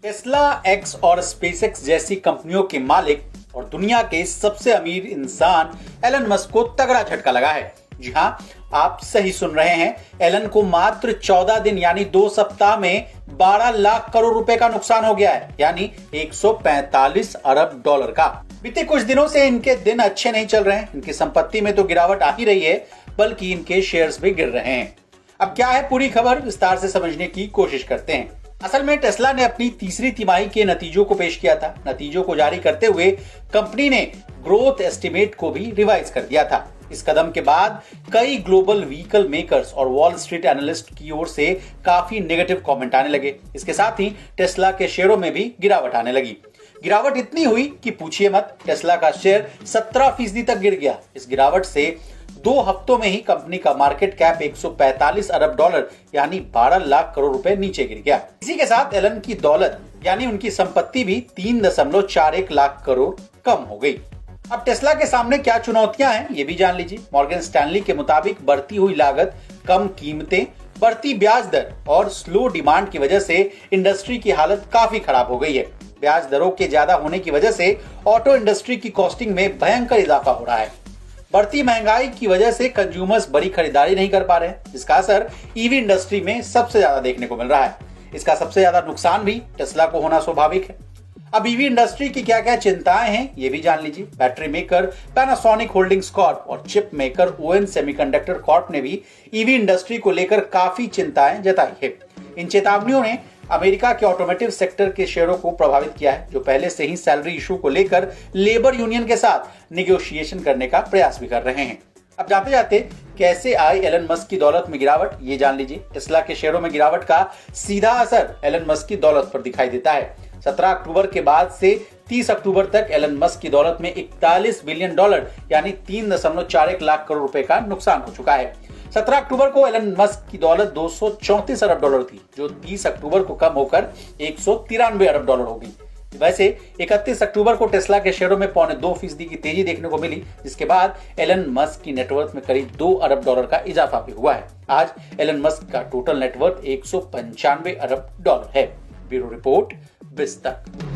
Tesla, x और SpaceX जैसी कंपनियों के मालिक और दुनिया के सबसे अमीर इंसान एलन मस्क को तगड़ा झटका लगा है। जी हां, आप सही सुन रहे हैं। एलन को मात्र 14 दिन यानी 2 सप्ताह में 12 लाख करोड़ रुपए का नुकसान हो गया है, यानी 145 अरब डॉलर का। बीते कुछ दिनों से इनके दिन अच्छे नहीं चल रहे हैं। इनकी संपत्ति में तो गिरावट आ ही रही है, बल्कि इनके शेयर्स भी गिर रहे हैं। अब क्या है पूरी खबर, विस्तार से समझने की कोशिश करते हैं। असल में टेस्ला ने अपनी तीसरी तिमाही के नतीजों को पेश किया था। नतीजों को जारी करते हुए कंपनी ने ग्रोथ एस्टिमेट को भी रिवाइज कर दिया था। इस कदम के बाद कई ग्लोबल व्हीकल मेकर्स और वॉल स्ट्रीट एनालिस्ट की ओर से काफी नेगेटिव कमेंट आने लगे। इसके साथ ही टेस्ला के शेयरों में भी गिरावट आने लगी। गिरावट इतनी हुई कि पूछिए मत, टेस्ला का शेयर 17% तक गिर गया। इस गिरावट से 2 हफ्तों में ही कंपनी का मार्केट कैप 145 अरब डॉलर यानी 12 लाख करोड़ रुपए नीचे गिर गया। इसी के साथ एलन की दौलत यानी उनकी संपत्ति भी 3.41 लाख करोड़ कम हो गई। अब टेस्ला के सामने क्या चुनौतियां हैं, ये भी जान लीजिए। मॉर्गन स्टैनली के मुताबिक बढ़ती हुई लागत, कम कीमतें, बढ़ती ब्याज दर और स्लो डिमांड की वजह से इंडस्ट्री की हालत काफी खराब हो गई है। ब्याज दरों के ज्यादा होने की वजह से ऑटो इंडस्ट्री की कॉस्टिंग में भयंकर इजाफा हो रहा है। बढ़ती महंगाई की वजह से कंज्यूमर्स बड़ी खरीदारी नहीं कर पा रहे हैं, जिसका असर ईवी इंडस्ट्री में सबसे ज्यादा देखने को मिल रहा है। इसका सबसे ज्यादा नुकसान भी टेस्ला को होना स्वाभाविक है। अब ईवी इंडस्ट्री की क्या क्या चिंताएं हैं, ये भी जान लीजिए। Battery maker Panasonic holdings corp और chip maker ON Semiconductor corp ने भी ईवी इंडस्ट्री को लेकर काफी चिंताएं जताई है। इन चेतावनियों ने अमेरिका के ऑटोमोटिव सेक्टर के शेयरों को प्रभावित किया है, जो पहले से ही सैलरी इशू को लेकर लेबर यूनियन के साथ निगोशिएशन करने का प्रयास भी कर रहे हैं। अब जाते जाते कैसे आई एलन मस्क की दौलत में गिरावट, ये जान लीजिए। टेस्ला के शेयरों में गिरावट का सीधा असर एलन मस्क की दौलत पर दिखाई देता है। 17 अक्टूबर के बाद से 30 अक्टूबर तक एलन मस्क की दौलत में 41 बिलियन डॉलर यानी 3.41 लाख करोड़ रुपए का नुकसान हो चुका है। 17 अक्टूबर को एलन मस्क की दौलत 234 अरब डॉलर थी, जो 30 अक्टूबर को कम होकर 193 अरब डॉलर हो गई। वैसे 31 अक्टूबर को टेस्ला के शेयरों में 0.25% की तेजी देखने को मिली, जिसके बाद एलन मस्क की नेटवर्थ में करीब 2 अरब डॉलर का इजाफा भी हुआ है। आज एलन मस्क का टोटल नेटवर्थ 195 अरब डॉलर है। Bureau report, बिस्तक।